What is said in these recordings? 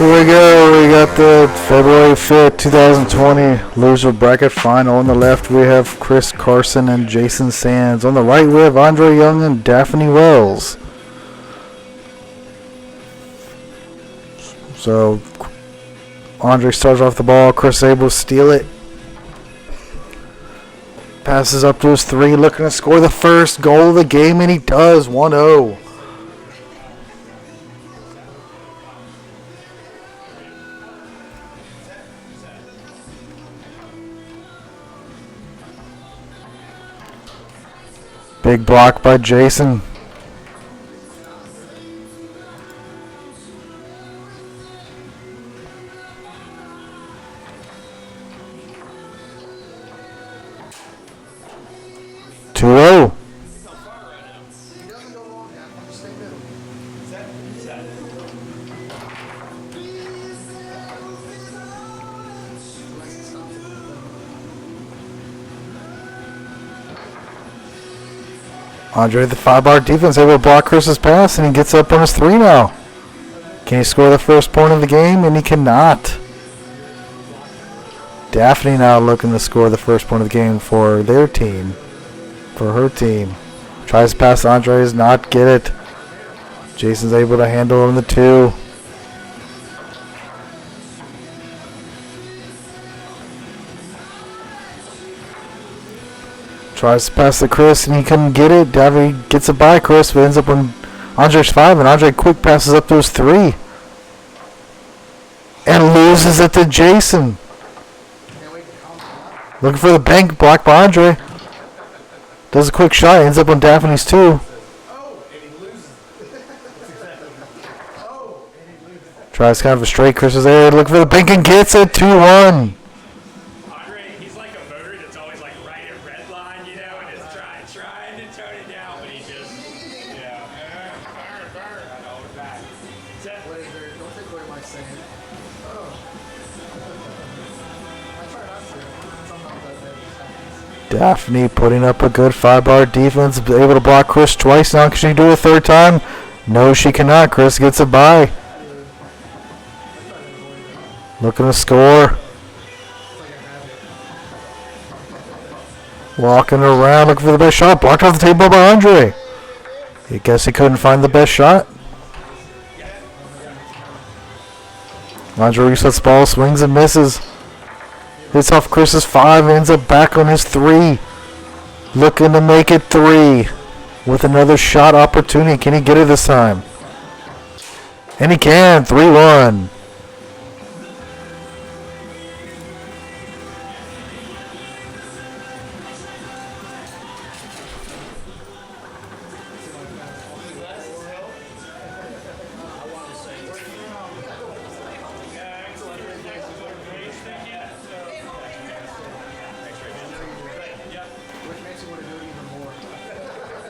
Here we go. We got the February 5th, 2020 loser bracket final. On the left, we have Chris Carson and Jason Sands. On the right, we have Andre Young and Daphne Wells. So, Andre starts off the ball. Chris able to steal it. Passes up to his three, looking to score the first goal of the game, and he does. 1-0. Big block by Jason. Andre, the 5-bar defense, able to block Chris's pass, and he gets up on his three now. Can he score the first point of the game? And he cannot. Daphne now looking to score the first point of the game for their team, for her team. Tries to pass Andre, does not get it. Jason's able to handle on the two. Tries to pass to Chris, and he couldn't get it. Daphne gets it by Chris, but ends up on Andre's 5, and Andre quick passes up to his 3. And loses it to Jason. Looking for the bank, blocked by Andre. Does a quick shot, ends up on Daphne's 2. Tries kind of a straight, Chris is there, looking for the bank and gets it, 2-1. Daphne putting up a good 5-bar defense, able to block Chris twice now. Can she do it a third time? No, she cannot. Chris gets it by. Looking to score. Walking around, looking for the best shot. Blocked off the table by Andre. I guess he couldn't find the best shot. Andre resets the ball, swings and misses. Hits off Chris's 5, ends up back on his 3. Looking to make it 3 with another shot opportunity. Can he get it this time? And he can. 3-1.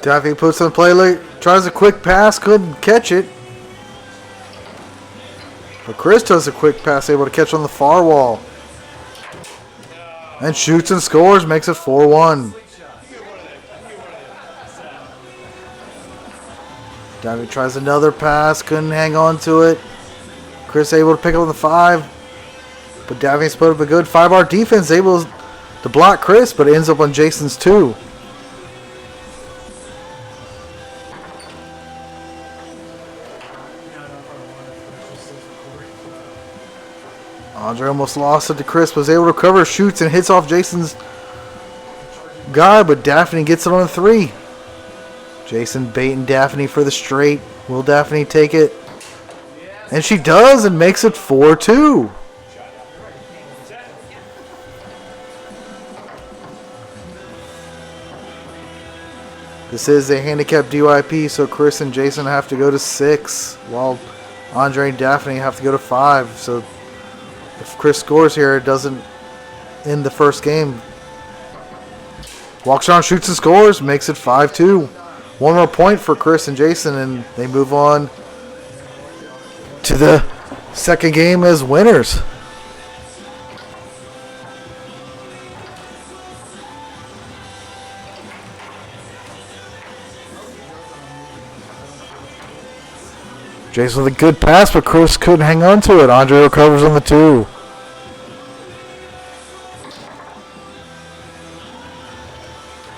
Daphne puts on play late, tries a quick pass, couldn't catch it. But Chris does a quick pass, able to catch on the far wall. And shoots and scores, makes it 4-1. Daphne tries another pass, couldn't hang on to it. Chris able to pick up the 5. But Daphne's put up a good 5-bar defense, able to block Chris, but it ends up on Jason's 2. Andre almost lost it to Chris, was able to recover, shoots, and hits off Jason's guy, but Daphne gets it on a 3. Jason baiting Daphne for the straight. Will Daphne take it? And she does, and makes it 4-2. This is a handicapped DYP, so Chris and Jason have to go to 6, while Andre and Daphne have to go to 5. So if Chris scores here, it doesn't end the first game. Walks around, shoots and scores, makes it 5-2. One more point for Chris and Jason, and they move on to the second game as winners. Jason with a good pass, but Chris couldn't hang on to it. Andre recovers on the 2.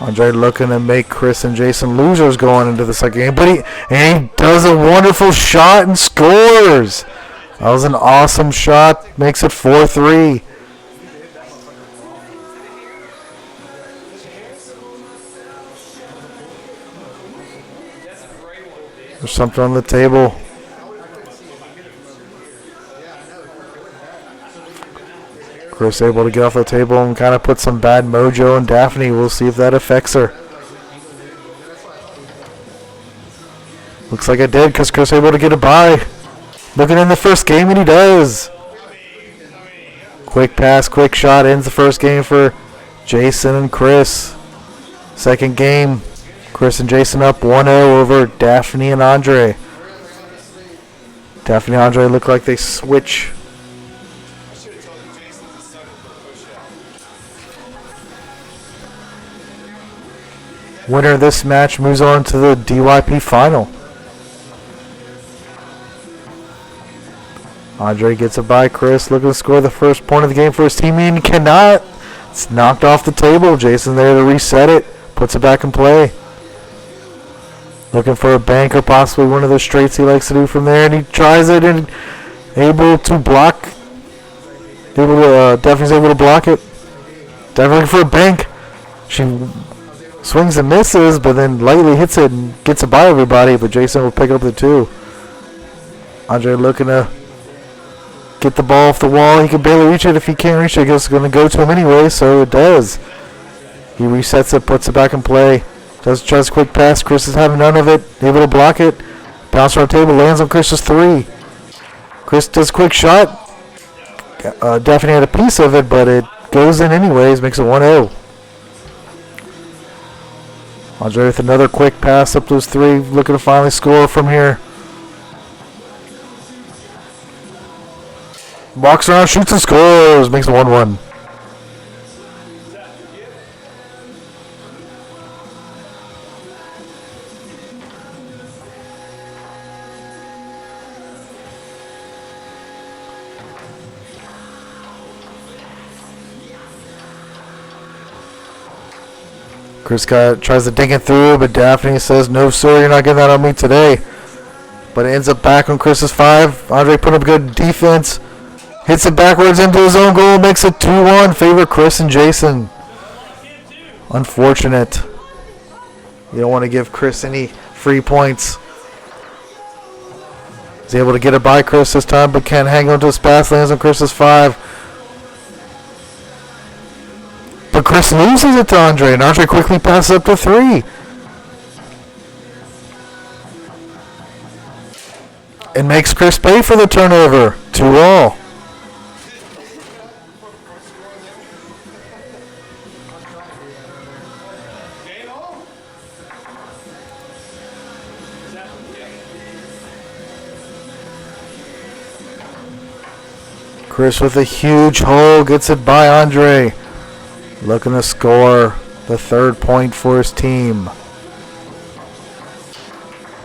Andre looking to make Chris and Jason losers going into the second game, but he does a wonderful shot and scores. That was an awesome shot. Makes it 4-3. There's something on the table. Chris able to get off the table and kind of put some bad mojo in Daphne. We'll see if that affects her. Looks like it did because Chris able to get a bye. Looking in the first game, and he does. Quick pass, quick shot, ends the first game for Jason and Chris. Second game, Chris and Jason up 1-0 over Daphne and Andre. Daphne and Andre look like they switch. Winner of this match moves on to the DYP final. Andre gets a bye. Chris looking to score the first point of the game for his team, and cannot. It's knocked off the table. Jason there to reset it. Puts it back in play. Looking for a bank or possibly one of the straights he likes to do from there, and he tries it and able to block. Daphne's able to block it. Daphne looking for a bank. She swings and misses, but then lightly hits it and gets it by everybody, but Jason will pick up the 2. Andre looking to get the ball off the wall. He can barely reach it. If he can't reach it, it's going to go to him anyway, so it does. He resets it, puts it back in play. Tries a quick pass. Chris is having none of it. Able to block it. Bounce around the table. Lands on Chris's 3. Chris does a quick shot. Daphne had a piece of it, but it goes in anyways. Makes it 1-0. Andre with another quick pass up to his 3. Looking to finally score from here. Walks around, shoots and scores. Makes it 1-1. Chris tries to dink it through, but Daphne says, "No, sir, you're not getting that on me today." But it ends up back on Chris's 5. Andre put up good defense. Hits it backwards into his own goal. Makes it 2-1. Favor Chris and Jason. Unfortunate. You don't want to give Chris any free points. He's able to get it by Chris this time, but can't hang on to his pass. Lands on Chris's 5. But Chris loses it to Andre, and Andre quickly passes up to 3. And makes Chris pay for the turnover. 2-all. Chris with a huge hole gets it by Andre. Looking to score the 3rd point for his team.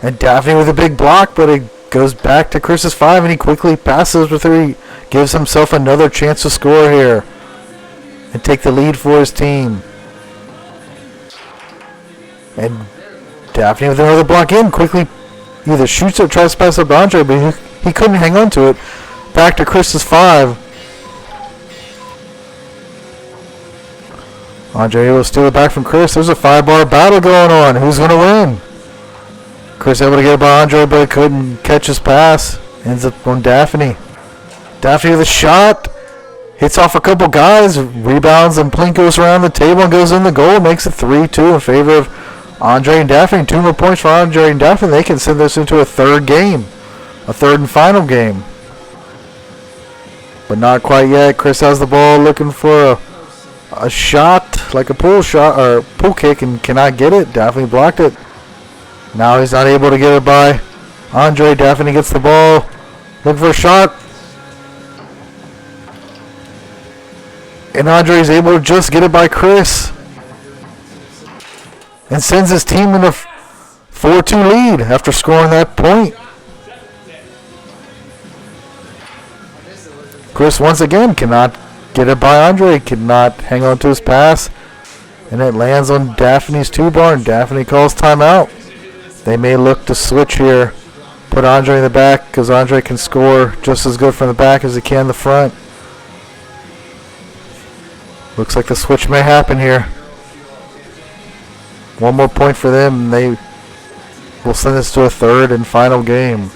And Daphne with a big block, but it goes back to Chris's 5, and he quickly passes with 3. Gives himself another chance to score here and take the lead for his team. And Daphne with another block in, quickly either shoots or tries to pass up Andre, but he couldn't hang on to it. Back to Chris's 5. Andre will steal it back from Chris. There's a 5-bar battle going on. Who's going to win? Chris able to get it by Andre, but couldn't catch his pass. Ends up on Daphne. Daphne with a shot. Hits off a couple guys. Rebounds and plinkos around the table and goes in the goal. Makes it 3-2 in favor of Andre and Daphne. 2 more points for Andre and Daphne. They can send this into a 3rd game. A 3rd and final game. But not quite yet. Chris has the ball looking for a shot, like a pull shot or pull kick, and cannot get it. Daphne blocked it. Now he's not able to get it by Andre. Daphne gets the ball, looking for a shot, and Andre is able to just get it by Chris and sends his team in a 4-2 lead after scoring that point. Chris once again cannot get it by Andre. Cannot hang on to his pass. And it lands on Daphne's 2-bar, and Daphne calls timeout. They may look to switch here. Put Andre in the back because Andre can score just as good from the back as he can the front. Looks like the switch may happen here. One more point for them, and they will send this to a third and final game.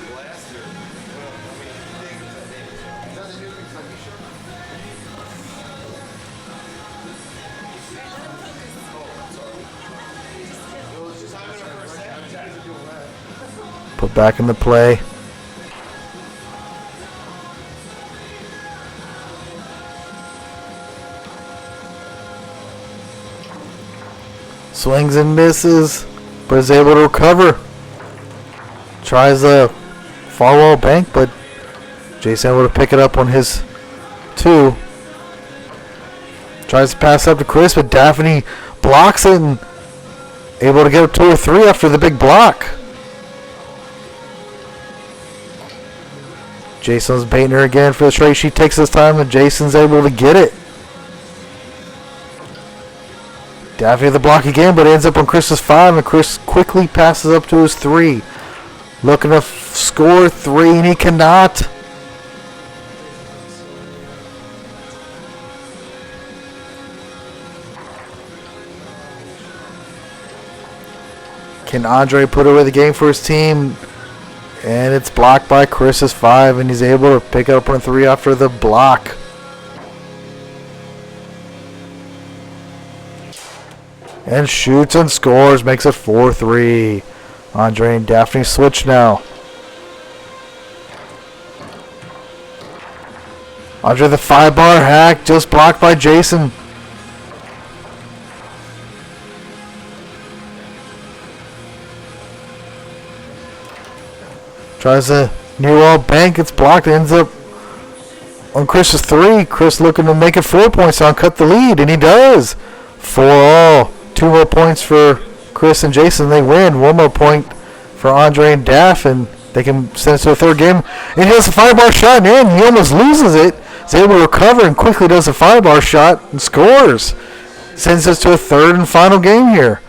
Put back into play. Swings and misses, but is able to recover. Tries a far wall bank, but Jason able to pick it up on his 2. Tries to pass up to Chris, but Daphne blocks it and able to get up 2 or 3 after the big block. Jason's baiting her again for the straight. She takes his time, and Jason's able to get it. Daphne the block again, but ends up on Chris's 5, and Chris quickly passes up to his 3. Looking to score 3, and he cannot. Can Andre put away the game for his team? And it's blocked by Chris's 5, and he's able to pick up on 3 after the block. And shoots and scores, makes it 4-3. Andre and Daphne switch now. Andre the 5-bar hack, just blocked by Jason. Tries a near wall bank, it's blocked, ends up on Chris's 3. Chris looking to make it 4 points on, cut the lead, and he does. 4-all. 2 more points for Chris and Jason. They win. 1 more point for Andre and Daph, and they can send it to a third game. And he does a 5-bar shot, and he almost loses it. He's able to recover and quickly does a 5-bar shot and scores. Sends us to a third and final game here.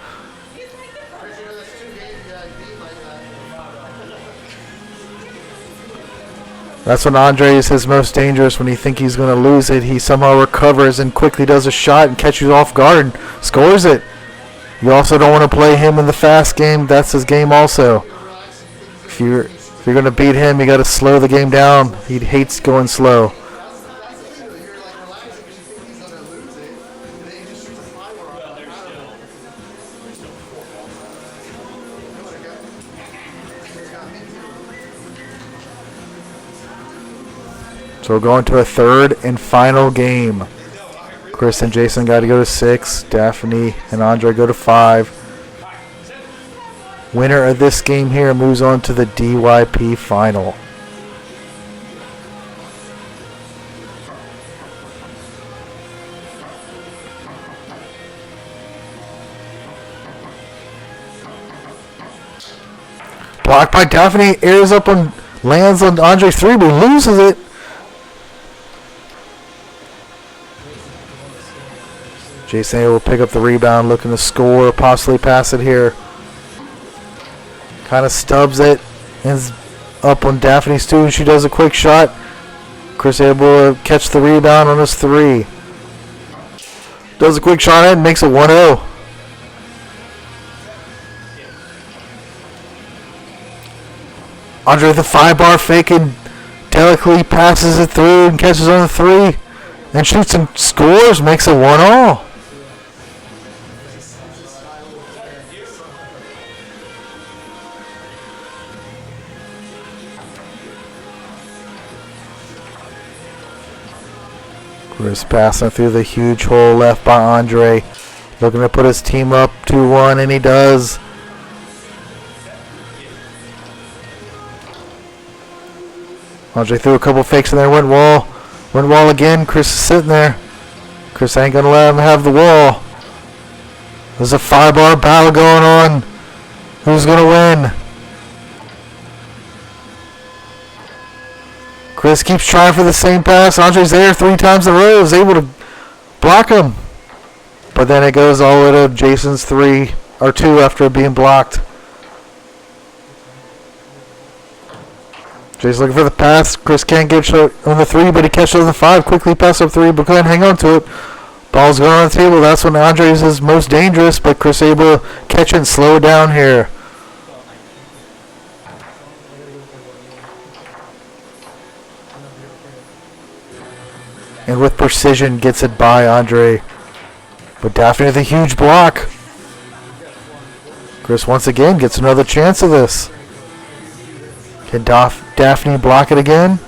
That's when Andre is his most dangerous. When you think he's going to lose it, he somehow recovers and quickly does a shot and catches you off guard and scores it. You also don't want to play him in the fast game. That's his game also. If you're going to beat him, you got to slow the game down. He hates going slow. So we're going to a third and final game. Chris and Jason got to go to 6. Daphne and Andre go to 5. Winner of this game here moves on to the DYP final. Blocked by Daphne, airs up and lands on Andre 3, but loses it. Jason will pick up the rebound, looking to score, possibly pass it here. Kind of stubs it, ends up on Daphne's 2, and she does a quick shot. Chris able to catch the rebound on his 3. Does a quick shot and makes it 1-0. Andre the 5-bar faking, delicately passes it through and catches on the 3. And shoots and scores, makes it 1-all. Chris passing through the huge hole left by Andre. Looking to put his team up 2-1, and he does. Andre threw a couple fakes in there, went wall. Went wall again. Chris is sitting there. Chris ain't going to let him have the wall. There's a 5-bar battle going on. Who's going to win? Chris keeps trying for the same pass. Andre's there 3 times in a row. Is able to block him. But then it goes all the way to Jason's 3 or 2 after being blocked. Jason's looking for the pass. Chris can't get shot on the 3, but he catches on the 5. Quickly pass up 3, but couldn't hang on to it. Ball's going on the table. That's when Andres is most dangerous, but Chris able to catch it and slow it down here. And with precision gets it by Andre. But Daphne with a huge block. Chris once again gets another chance of this. Can Daphne block it again?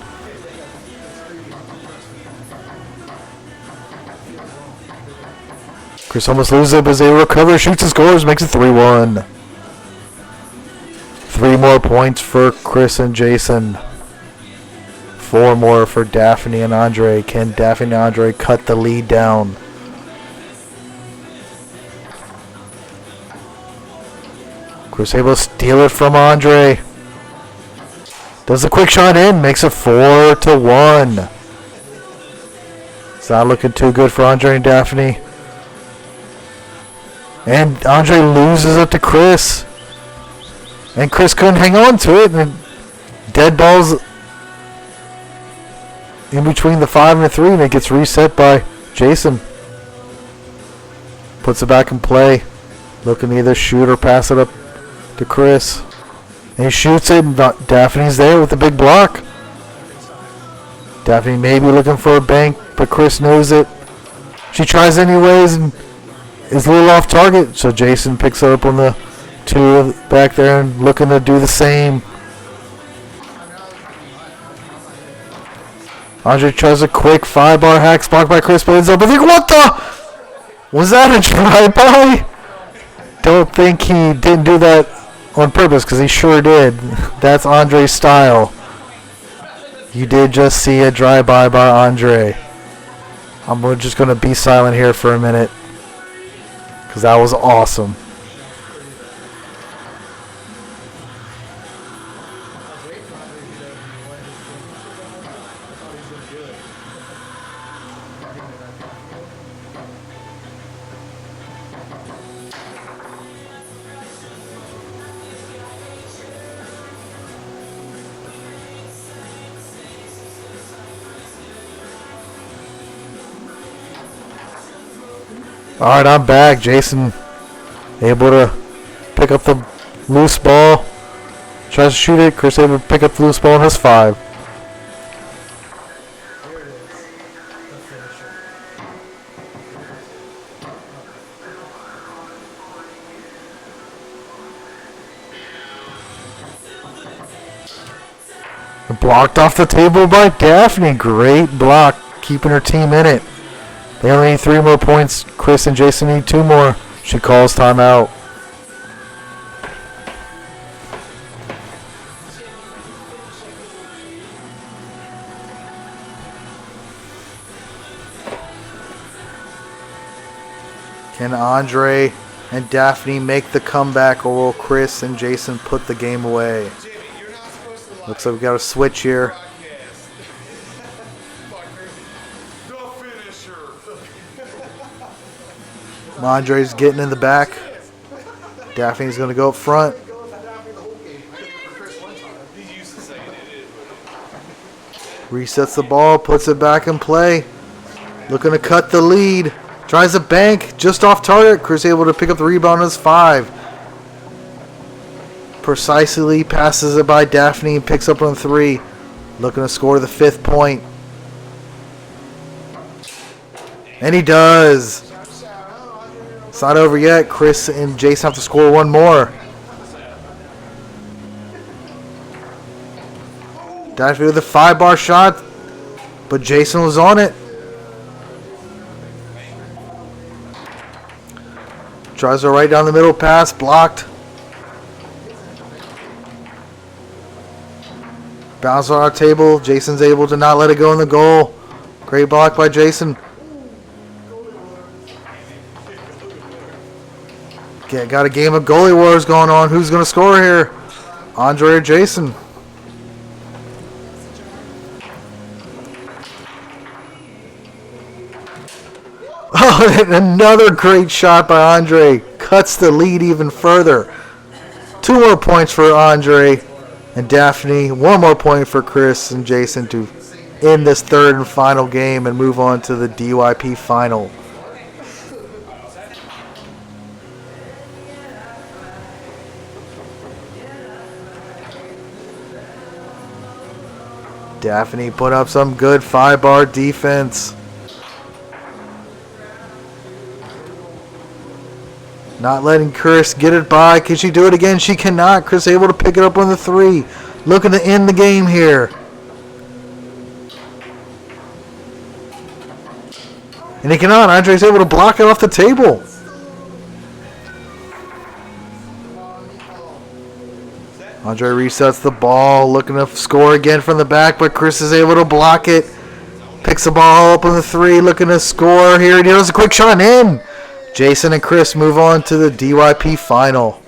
Chris almost loses it, but is able to recover, shoots and scores, makes it 3-1. 3 more points for Chris and Jason. 4 more for Daphne and Andre. Can Daphne and Andre cut the lead down? Chris able to steal it from Andre. Does a quick shot in, makes it 4-1. It's not looking too good for Andre and Daphne. And Andre loses it to Chris. And Chris couldn't hang on to it. And dead balls in between the 5 and the 3, and it gets reset by Jason. Puts it back in play. Looking to either shoot or pass it up to Chris. And he shoots it, and Daphne's there with the big block. Daphne may be looking for a bank, but Chris knows it. She tries anyways and is a little off target, so Jason picks her up on the 2 back there and looking to do the same. Andre tries a quick 5-bar hack, blocked by Chris, but ends up, I think, what the? Was that a drive-by? Don't think he didn't do that on purpose, because he sure did. That's Andre's style. You did just see a drive-by by Andre. I'm just going to be silent here for a minute, because that was awesome. Alright, I'm back. Jason able to pick up the loose ball. Tries to shoot it. Chris able to pick up the loose ball in his 5. Blocked off the table by Daphne. Great block, keeping her team in it. They only need 3 more points. Chris and Jason need 2 more. She calls timeout. Can Andre and Daphne make the comeback, or will Chris and Jason put the game away? Looks like we got a switch here. Andre's getting in the back. Daphne's going to go up front. Resets the ball, puts it back in play. Looking to cut the lead. Tries a bank, just off target. Chris able to pick up the rebound as 5. Precisely passes it by Daphne and picks up on 3. Looking to score the 5th point. And he does. It's not over yet. Chris and Jason have to score 1 more. Daphne with a 5-bar shot, but Jason was on it. Tries to right down the middle pass, blocked. Bounce on our table. Jason's able to not let it go in the goal. Great block by Jason. Okay, got a game of goalie wars going on. Who's going to score here? Andre or Jason? Oh, and another great shot by Andre. Cuts the lead even further. 2 more points for Andre and Daphne. 1 more point for Chris and Jason to end this third and final game and move on to the DYP final. Daphne put up some good 5-bar defense. Not letting Chris get it by. Can she do it again? She cannot. Chris able to pick it up on the 3. Looking to end the game here. And he cannot. Andre's able to block it off the table. Andre resets the ball. Looking to score again from the back, but Chris is able to block it. Picks the ball up on the 3. Looking to score here. And he does a quick shot in. Jason and Chris move on to the DYP final.